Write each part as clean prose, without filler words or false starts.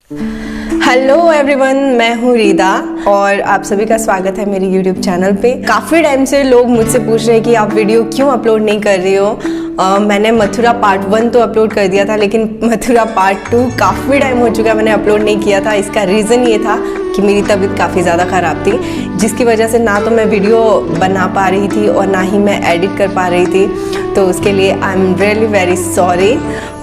Hello everyone, मैं हूँ रीदा और आप सभी का स्वागत है मेरे YouTube चैनल पे। काफ़ी टाइम से लोग मुझसे पूछ रहे हैं कि आप वीडियो क्यों अपलोड नहीं कर रही हो। मैंने मथुरा पार्ट 1 तो अपलोड कर दिया था, लेकिन मथुरा पार्ट 2 काफ़ी टाइम हो चुका है मैंने अपलोड नहीं किया था। इसका रीज़न ये था कि मेरी तबीयत काफ़ी ज़्यादा ख़राब थी, जिसकी वजह से ना तो मैं वीडियो बना पा रही थी और ना ही मैं एडिट कर पा रही थी। तो उसके लिए I am really very sorry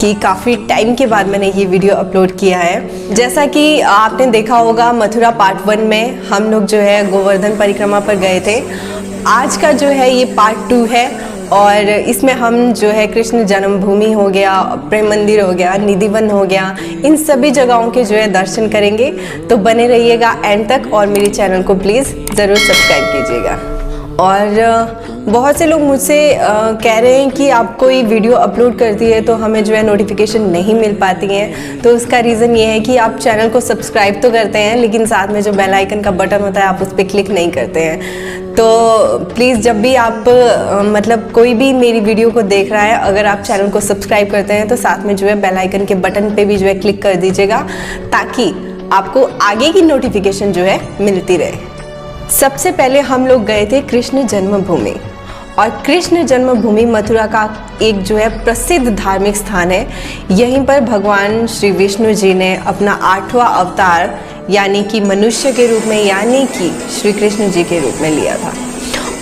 कि काफ़ी टाइम के बाद मैंने ये वीडियो अपलोड किया है। जैसा कि आपने देखा होगा, मथुरा पार्ट 1 में हम लोग जो है गोवर्धन परिक्रमा पर गए थे। आज का जो है ये पार्ट 2 है और इसमें हम जो है कृष्ण जन्मभूमि हो गया, प्रेम मंदिर हो गया, निधि वन हो गया, इन सभी जगहों के जो है दर्शन करेंगे। तो बने रहिएगा एंड तक और मेरे चैनल को प्लीज़ ज़रूर सब्सक्राइब कीजिएगा। और बहुत से लोग मुझसे कह रहे हैं कि आप कोई वीडियो अपलोड करती है तो हमें जो है नोटिफिकेशन नहीं मिल पाती हैं। तो उसका रीज़न ये है कि आप चैनल को सब्सक्राइब तो करते हैं, लेकिन साथ में जो बेल आइकन का बटन होता है आप उस पर क्लिक नहीं करते हैं। तो प्लीज़ जब भी आप मतलब कोई भी मेरी वीडियो को देख रहा है, अगर आप चैनल को सब्सक्राइब करते हैं तो साथ में जो है बेल आइकन के बटन पे भी जो है क्लिक कर दीजिएगा, ताकि आपको आगे की नोटिफिकेशन जो है मिलती रहे। सबसे पहले हम लोग गए थे कृष्ण जन्मभूमि, और कृष्ण जन्मभूमि मथुरा का एक जो है प्रसिद्ध धार्मिक स्थान है। यहीं पर भगवान श्री विष्णु जी ने अपना 8वां अवतार यानी कि मनुष्य के रूप में, यानी कि श्री कृष्ण जी के रूप में लिया था।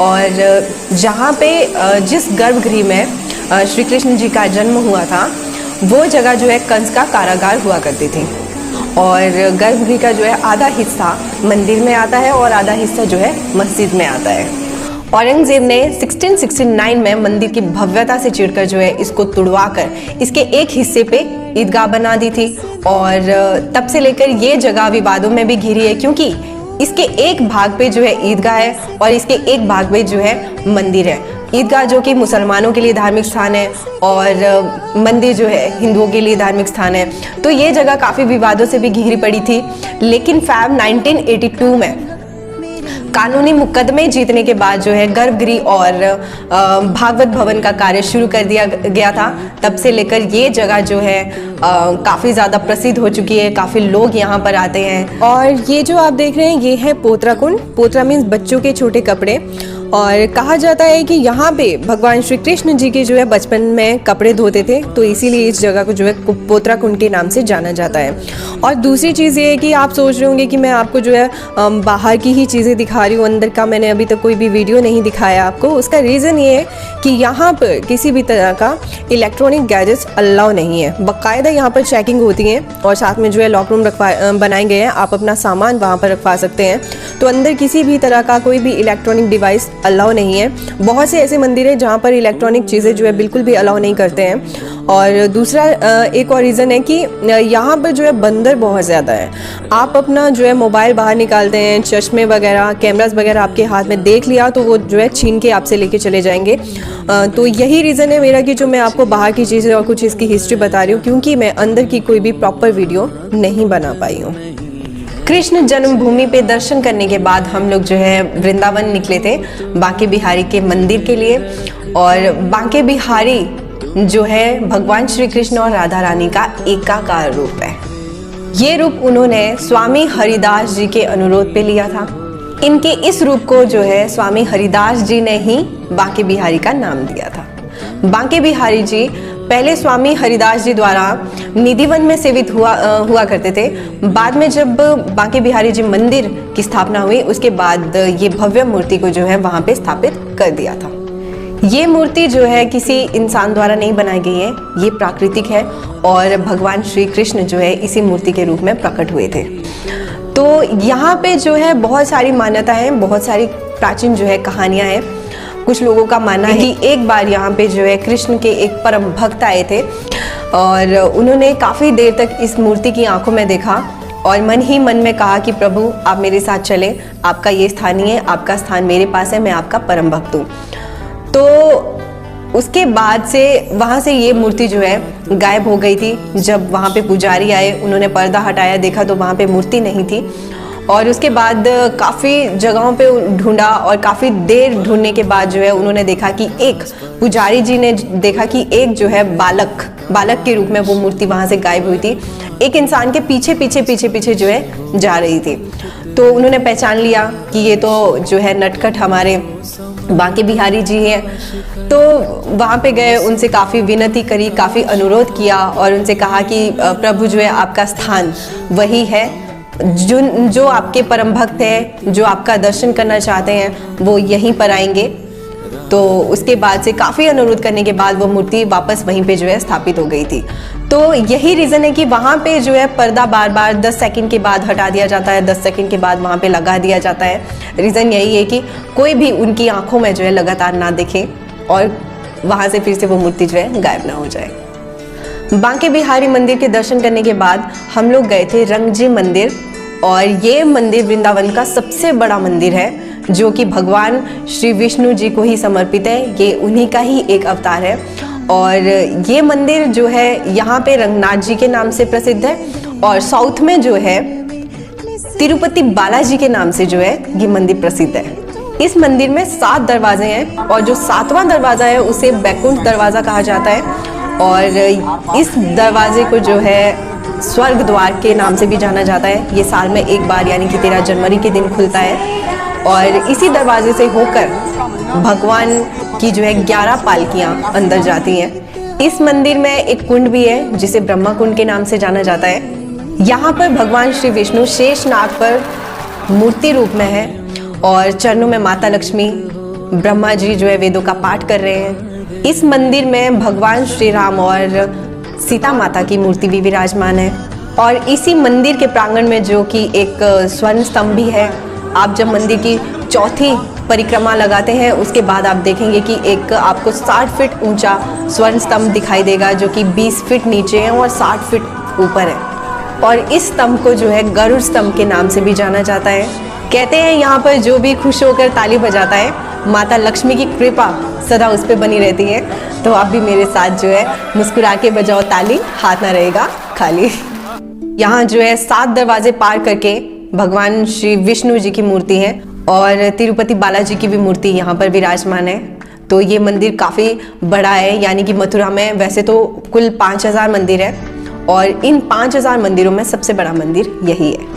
और जहाँ पे जिस गर्भगृह में श्री कृष्ण जी का जन्म हुआ था, वो जगह जो है कंस का कारागार हुआ करती थी। और गर्भगृह का जो है आधा हिस्सा मंदिर में आता है और आधा हिस्सा जो है मस्जिद में आता है। औरंगजेब ने 1669 में मंदिर की भव्यता से चिढ़कर जो है इसको तुड़वाकर इसके एक हिस्से पे ईदगाह बना दी थी। और तब से लेकर ये जगह विवादों में भी घिरी है, क्योंकि इसके एक भाग पे जो है ईदगाह है और इसके एक भाग पे जो है मंदिर है। ईदगाह जो कि मुसलमानों के लिए धार्मिक स्थान है और मंदिर जो है हिंदुओं के लिए धार्मिक स्थान है। तो ये जगह काफ़ी विवादों से भी घिरी पड़ी थी, लेकिन फैब 1982 में कानूनी मुकदमे जीतने के बाद जो है गर्भगृह और भागवत भवन का कार्य शुरू कर दिया गया था। तब से लेकर ये जगह जो है काफ़ी ज़्यादा प्रसिद्ध हो चुकी है, काफ़ी लोग यहाँ पर आते हैं। और ये जो आप देख रहे हैं ये है पोतरा कुंड। पोतरा मीन्स बच्चों के छोटे कपड़े, और कहा जाता है कि यहाँ पे भगवान श्री कृष्ण जी के जो है बचपन में कपड़े धोते थे, तो इसीलिए इस जगह को जो है पोतरा कुंड के नाम से जाना जाता है। और दूसरी चीज़ ये है कि आप सोच रहे होंगे कि मैं आपको जो है बाहर की ही चीज़ें दिखा रही हूँ, अंदर का मैंने अभी तक कोई भी वीडियो नहीं दिखाया आपको। उसका रीज़न ये है कि यहाँ पर किसी भी तरह का इलेक्ट्रॉनिक गैजेट्स अलाउ नहीं है। बाकायदा यहाँ पर चेकिंग होती है और साथ में जो है लॉक रूम बनाए गए हैं, आप अपना सामान वहाँ पर रखवा सकते हैं। तो अंदर किसी भी तरह का कोई भी इलेक्ट्रॉनिक डिवाइस अलाउ नहीं है। बहुत से ऐसे मंदिर हैं जहाँ पर इलेक्ट्रॉनिक चीज़ें जो है बिल्कुल भी अलाउ नहीं करते हैं। और दूसरा एक और रीज़न है कि यहाँ पर जो है बंदर बहुत ज़्यादा है। आप अपना जो है मोबाइल बाहर निकालते हैं, चश्मे वगैरह, कैमरास वगैरह आपके हाथ में देख लिया तो वो जो है छीन के आपसे लेके चले जाएंगे। तो यही रीज़न है मेरा कि जो मैं आपको बाहर की चीज़ें और कुछ इसकी हिस्ट्री बता रही हूँ, क्योंकि मैं अंदर की कोई भी प्रॉपर वीडियो नहीं बना पाई हूँ। कृष्ण जन्मभूमि पे दर्शन करने के बाद हम लोग जो है वृंदावन निकले थे बांके बिहारी के मंदिर के लिए। और बांके बिहारी जो है भगवान श्री कृष्ण और राधा रानी का एकाकार रूप है। ये रूप उन्होंने स्वामी हरिदास जी के अनुरोध पे लिया था। इनके इस रूप को जो है स्वामी हरिदास जी ने ही बांके बिहारी का नाम दिया था। बांके बिहारी जी पहले स्वामी हरिदास जी द्वारा निधि वन में सेवित हुआ करते थे। बाद में जब बांके बिहारी जी मंदिर की स्थापना हुई, उसके बाद ये भव्य मूर्ति को जो है वहाँ पे स्थापित कर दिया था। ये मूर्ति जो है किसी इंसान द्वारा नहीं बनाई गई है, ये प्राकृतिक है और भगवान श्री कृष्ण जो है इसी मूर्ति के रूप में प्रकट हुए थे। तो यहाँ पे जो है बहुत सारी मान्यता है, बहुत सारी प्राचीन जो है कहानियाँ हैं। कुछ लोगों का मानना है कि एक बार यहाँ पे जो है कृष्ण के एक परम भक्त आए थे और उन्होंने काफ़ी देर तक इस मूर्ति की आंखों में देखा और मन ही मन में कहा कि प्रभु आप मेरे साथ चलें, आपका ये स्थान ही है, आपका स्थान मेरे पास है, मैं आपका परम भक्त हूँ। तो उसके बाद से वहाँ से ये मूर्ति जो है गायब हो गई थी। जब वहाँ पे पुजारी आए, उन्होंने पर्दा हटाया, देखा तो वहाँ पे मूर्ति नहीं थी। और उसके बाद काफ़ी जगहों पे ढूंढा और काफ़ी देर ढूंढने के बाद जो है उन्होंने देखा कि एक पुजारी जी ने देखा कि एक जो है बालक बालक के रूप में वो मूर्ति वहाँ से गायब हुई थी, एक इंसान के पीछे पीछे पीछे पीछे जो है जा रही थी। तो उन्होंने पहचान लिया कि ये तो जो है नटखट हमारे बांके बिहारी जी हैं। तो वहाँ पे गए, उनसे काफ़ी विनती करी, काफ़ी अनुरोध किया और उनसे कहा कि प्रभु जो है आपका स्थान वही है, जो आपके परम भक्त हैं, जो आपका दर्शन करना चाहते हैं वो यहीं पर आएंगे। तो उसके बाद से काफ़ी अनुरोध करने के बाद वो मूर्ति वापस वहीं पे जो है स्थापित हो गई थी। तो यही रीज़न है कि वहाँ पे जो है पर्दा बार बार 10 सेकंड के बाद हटा दिया जाता है, 10 सेकंड के बाद वहाँ पे लगा दिया जाता है। रीज़न यही है कि कोई भी उनकी आंखों में जो है लगातार ना दिखे और वहाँ से फिर से वो मूर्ति जो है गायब ना हो जाए। बांके बिहारी मंदिर के दर्शन करने के बाद हम लोग गए थे रंगजी मंदिर, और ये मंदिर वृंदावन का सबसे बड़ा मंदिर है जो कि भगवान श्री विष्णु जी को ही समर्पित है। ये उन्हीं का ही एक अवतार है और ये मंदिर जो है यहाँ पे रंगनाथ जी के नाम से प्रसिद्ध है, और साउथ में जो है तिरुपति बालाजी के नाम से जो है ये मंदिर प्रसिद्ध है। इस मंदिर में 7 दरवाजे हैं और जो 7वां दरवाजा है उसे बैकुंठ दरवाजा कहा जाता है, और इस दरवाजे को जो है स्वर्ग द्वार के नाम से भी जाना जाता है। ये साल में एक बार यानी कि 13 जनवरी के दिन खुलता है, और इसी दरवाजे से होकर भगवान की जो है 11 पालकियां अंदर जाती हैं। इस मंदिर में एक कुंड भी है जिसे ब्रह्मा कुंड के नाम से जाना जाता है। यहाँ पर भगवान श्री विष्णु शेषनाग पर मूर्ति रूप में है और चरणों में माता लक्ष्मी, ब्रह्मा जी जो है वेदों का पाठ कर रहे हैं। इस मंदिर में भगवान श्री राम और सीता माता की मूर्ति भी विराजमान है, और इसी मंदिर के प्रांगण में जो कि एक स्वर्ण स्तंभ भी है। आप जब मंदिर की चौथी परिक्रमा लगाते हैं उसके बाद आप देखेंगे कि एक आपको 60 फीट ऊंचा स्वर्ण स्तंभ दिखाई देगा जो कि 20 फीट नीचे है और 60 फीट ऊपर है, और इस स्तंभ को जो है गरुड़ स्तंभ के नाम से भी जाना जाता है। कहते हैं यहाँ पर जो भी खुश होकर ताली बजाता है माता लक्ष्मी की कृपा सदा उस पर बनी रहती है। तो आप भी मेरे साथ जो है मुस्कुरा के बजाओ ताली, हाथ ना रहेगा खाली। यहाँ जो है 7 दरवाजे पार करके भगवान श्री विष्णु जी की मूर्ति है और तिरुपति बालाजी की भी मूर्ति यहाँ पर विराजमान है। तो ये मंदिर काफ़ी बड़ा है, यानी कि मथुरा में वैसे तो कुल 5000 मंदिर है और इन 5000 मंदिरों में सबसे बड़ा मंदिर यही है।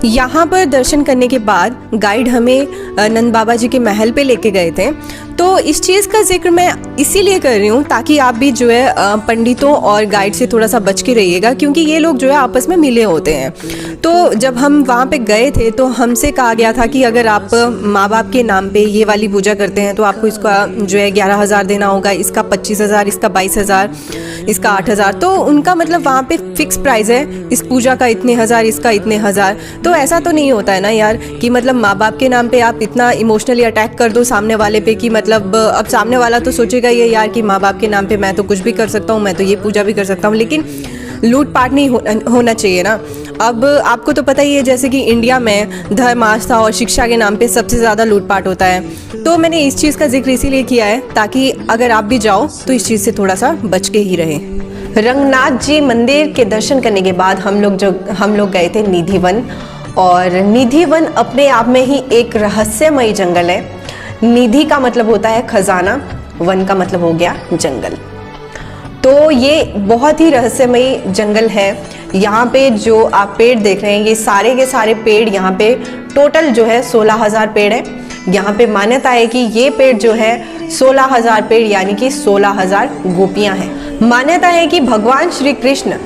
यहाँ पर दर्शन करने के बाद गाइड हमें नंद बाबा जी के महल पे लेके गए थे। तो इस चीज़ का जिक्र मैं इसीलिए कर रही हूँ ताकि आप भी जो है पंडितों और गाइड से थोड़ा सा बच के रहिएगा, क्योंकि ये लोग जो है आपस में मिले होते हैं। तो जब हम वहाँ पे गए थे तो हमसे कहा गया था कि अगर आप माँ बाप के नाम पे ये वाली पूजा करते हैं तो आपको इसका जो है 11,000 देना होगा, इसका 25,000, इसका 22,000, इसका 8,000। तो उनका मतलब वहाँ पे फिक्स प्राइस है, इस पूजा का इतने हज़ार, इसका इतने हज़ार। तो ऐसा तो नहीं होता है ना यार कि मतलब माँ बाप के नाम पे आप इतना इमोशनली अटैक कर दो सामने वाले पे कि मतलब अब सामने वाला तो सोचेगा ये यार कि माँ बाप के नाम पे मैं तो कुछ भी कर सकता हूँ, मैं तो ये पूजा भी कर सकता हूँ, लेकिन लूटपाट नहीं होना चाहिए ना। अब आपको तो पता ही है जैसे कि इंडिया में धर्म, आस्था और शिक्षा के नाम पे सबसे ज़्यादा लूटपाट होता है। तो मैंने इस चीज़ का जिक्र इसीलिए किया है ताकि अगर आप भी जाओ तो इस चीज़ से थोड़ा सा बच के ही रहें। रंगनाथ जी मंदिर के दर्शन करने के बाद हम लोग गए थे निधि वन, और निधि वन अपने आप में ही एक रहस्यमयी जंगल है। निधि का मतलब होता है खजाना, वन का मतलब हो गया जंगल। तो ये बहुत ही रहस्यमयी जंगल है। यहाँ पे जो आप पेड़ देख रहे हैं ये सारे के सारे पेड़ यहाँ पे टोटल जो है 16,000 पेड़ है। यहाँ पे मान्यता है कि ये पेड़ जो है 16,000 पेड़ यानी कि 16,000 गोपियाँ हैं। मान्यता है कि भगवान श्री कृष्ण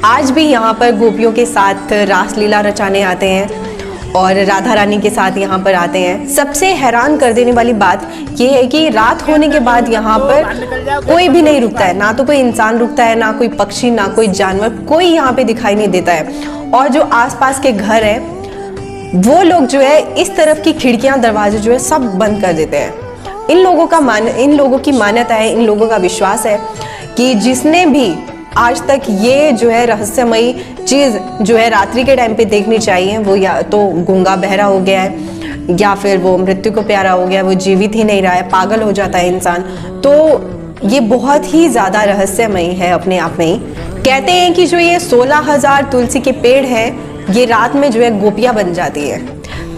आज भी यहाँ पर गोपियों के साथ रासलीला रचाने आते हैं और राधा रानी के साथ यहाँ पर आते हैं। सबसे हैरान कर देने वाली बात ये है कि रात होने के बाद यहाँ पर कोई भी नहीं रुकता है, ना तो कोई इंसान रुकता है, ना कोई पक्षी, ना कोई जानवर, कोई यहाँ पे दिखाई नहीं देता है। और जो आसपास के घर हैं वो लोग जो है इस तरफ की खिड़कियाँ, दरवाजे जो है सब बंद कर देते हैं। इन लोगों की मान्यता है, इन लोगों का विश्वास है कि जिसने भी आज तक ये जो है रहस्यमयी चीज़ जो है रात्रि के टाइम पे देखनी चाहिए, वो या तो गूंगा बहरा हो गया है या फिर वो मृत्यु को प्यारा हो गया, वो जीवित ही नहीं रहा है, पागल हो जाता है इंसान। तो ये बहुत ही ज़्यादा रहस्यमयी है अपने आप में ही। कहते हैं कि जो ये 16,000 तुलसी के पेड़ हैं ये रात में जो है गोपियाँ बन जाती है।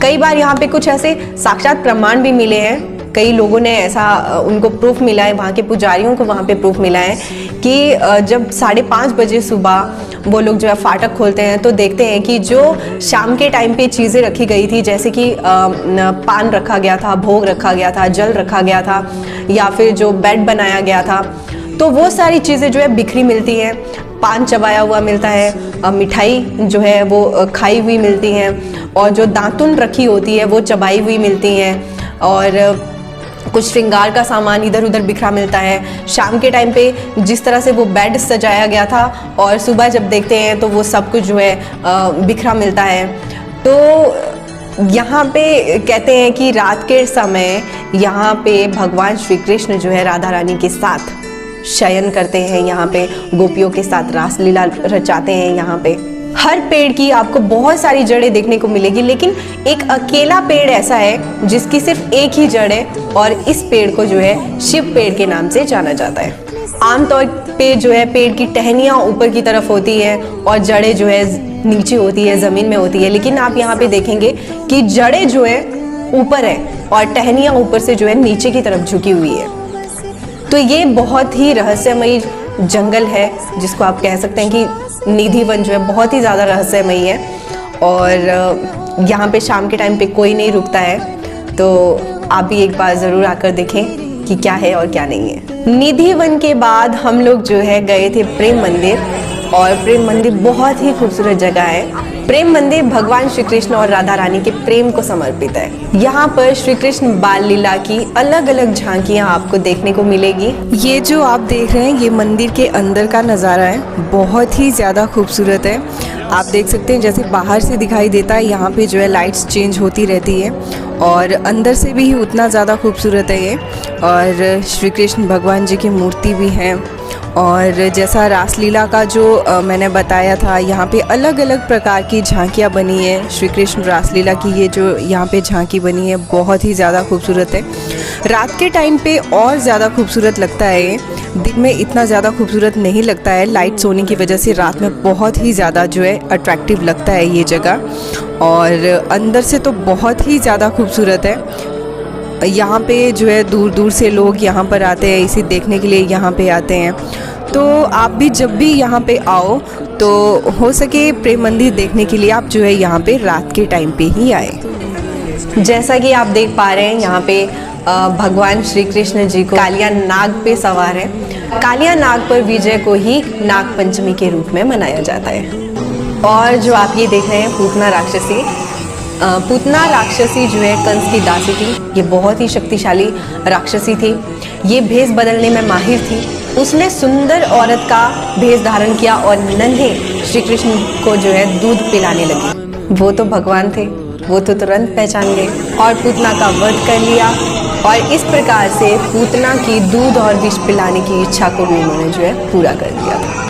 कई बार यहाँ पे कुछ ऐसे साक्षात प्रमाण भी मिले हैं कई लोगों ने ऐसा उनको प्रूफ मिला है, वहाँ के पुजारियों को वहाँ पे प्रूफ मिला है कि जब 5:30 बजे सुबह वो लोग जो है फाटक खोलते हैं तो देखते हैं कि जो शाम के टाइम पे चीज़ें रखी गई थी, जैसे कि पान रखा गया था, भोग रखा गया था, जल रखा गया था, या फिर जो बेड बनाया गया था, तो वो सारी चीज़ें जो है बिखरी मिलती हैं। पान चबाया हुआ मिलता है, मिठाई जो है वो खाई हुई मिलती है, और जो दातुन रखी होती है वो चबाई हुई मिलती हैं, और कुछ श्रृंगार का सामान इधर उधर बिखरा मिलता है। शाम के टाइम पे जिस तरह से वो बेड सजाया गया था और सुबह जब देखते हैं तो वो सब कुछ जो है बिखरा मिलता है। तो यहाँ पे कहते हैं कि रात के समय यहाँ पे भगवान श्री कृष्ण जो है राधा रानी के साथ शयन करते हैं, यहाँ पे गोपियों के साथ रासलीला रचाते हैं। यहाँ पे हर पेड़ की आपको बहुत सारी जड़ें देखने को मिलेगी, लेकिन एक अकेला पेड़ ऐसा है जिसकी सिर्फ एक ही जड़ है, और इस पेड़ को जो है शिव पेड़ के नाम से जाना जाता है। आमतौर पे जो है पेड़ की टहनियाँ ऊपर की तरफ होती है और जड़ें जो है नीचे होती है, ज़मीन में होती है, लेकिन आप यहाँ पे देखेंगे कि जड़ें जो है ऊपर है और टहनियाँ ऊपर से जो है नीचे की तरफ झुकी हुई है। तो ये बहुत ही रहस्यमयी जंगल है, जिसको आप कह सकते हैं कि निधि वन जो है बहुत ही ज़्यादा रहस्यमयी है, और यहाँ पे शाम के टाइम पे कोई नहीं रुकता है। तो आप भी एक बार ज़रूर आकर देखें कि क्या है और क्या नहीं है। निधि वन के बाद हम लोग जो है गए थे प्रेम मंदिर, और प्रेम मंदिर बहुत ही खूबसूरत जगह है। प्रेम मंदिर भगवान श्री कृष्ण और राधा रानी के प्रेम को समर्पित है। यहाँ पर श्री कृष्ण बाल लीला की अलग अलग झांकियाँ आपको देखने को मिलेगी। ये जो आप देख रहे हैं ये मंदिर के अंदर का नज़ारा है, बहुत ही ज़्यादा खूबसूरत है। आप देख सकते हैं जैसे बाहर से दिखाई देता है, यहाँ पे जो है लाइट्स चेंज होती रहती है, और अंदर से भी उतना ज़्यादा खूबसूरत है ये। और श्री कृष्ण भगवान जी की मूर्ति भी है, और जैसा रासलीला का जो मैंने बताया था, यहाँ पे अलग अलग प्रकार की झांकियाँ बनी है। श्री कृष्ण रासलीला की ये जो यहाँ पे झांकी बनी है बहुत ही ज़्यादा खूबसूरत है। रात के टाइम पे और ज़्यादा खूबसूरत लगता है ये, दिन में इतना ज़्यादा खूबसूरत नहीं लगता है। लाइट्स होने की वजह से रात में बहुत ही ज़्यादा जो है अट्रैक्टिव लगता है ये जगह, और अंदर से तो बहुत ही ज़्यादा खूबसूरत है। यहाँ पे जो है दूर दूर से लोग यहाँ पर आते हैं, इसे देखने के लिए यहाँ पे आते हैं। तो आप भी जब भी यहाँ पे आओ तो हो सके प्रेम मंदिर देखने के लिए आप जो है यहाँ पे रात के टाइम पे ही आए। जैसा कि आप देख पा रहे हैं यहाँ पे भगवान श्री कृष्ण जी को कालिया नाग पे सवार है। कालिया नाग पर विजय को ही नाग पंचमी के रूप में मनाया जाता है। और जो आप ये देख रहे हैं पूतना राक्षसी, पूतना राक्षसी जो है कंस की दासी थी। ये बहुत ही शक्तिशाली राक्षसी थी। ये भेष बदलने में माहिर थी। उसने सुंदर औरत का भेष धारण किया और नन्हे श्री कृष्ण को जो है दूध पिलाने लगी। वो तो भगवान थे, वो तो तुरंत पहचान गए और पूतना का वध कर लिया, और इस प्रकार से पूतना की दूध और विष पिलाने की इच्छा को भी उन्होंने जो है पूरा कर दिया था।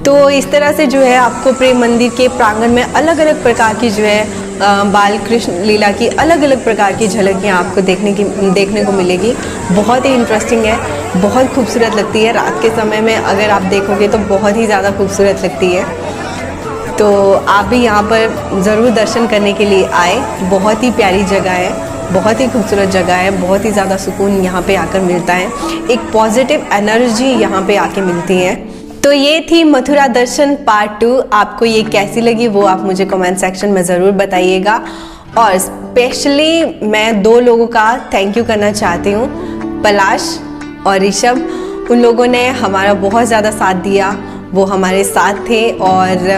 तो इस तरह से जो है आपको प्रेम मंदिर के प्रांगण में अलग अलग प्रकार की जो है बाल कृष्ण लीला की अलग अलग प्रकार की झलकियाँ आपको देखने को मिलेगी। बहुत ही इंटरेस्टिंग है, बहुत खूबसूरत लगती है। रात के समय में अगर आप देखोगे तो बहुत ही ज़्यादा खूबसूरत लगती है। तो आप भी यहाँ पर ज़रूर दर्शन करने के लिए आए। बहुत ही प्यारी जगह है, बहुत ही खूबसूरत जगह है, बहुत ही ज़्यादा सुकून यहाँ पे आकर मिलता है। एक पॉजिटिव एनर्जी यहाँ पे आके मिलती है। तो ये थी मथुरा दर्शन पार्ट 2। आपको ये कैसी लगी वो आप मुझे कमेंट सेक्शन में ज़रूर बताइएगा। और स्पेशली मैं 2 लोगों का थैंक यू करना चाहती हूँ, पलाश और ऋषभ। उन लोगों ने हमारा बहुत ज़्यादा साथ दिया, वो हमारे साथ थे और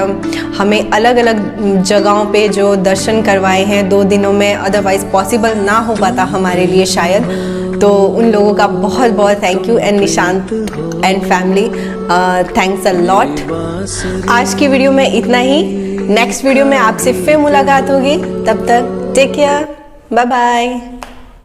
हमें अलग अलग जगहों पे जो दर्शन करवाए हैं 2 दिनों में, अदरवाइज़ पॉसिबल ना हो पाता हमारे लिए शायद। तो उन लोगों का बहुत बहुत thank you, and Nishant and family thanks a lot. आज की वीडियो में इतना ही। नेक्स्ट वीडियो में आपसे फिर मुलाकात होगी, तब तक टेक केयर, बाय बाय।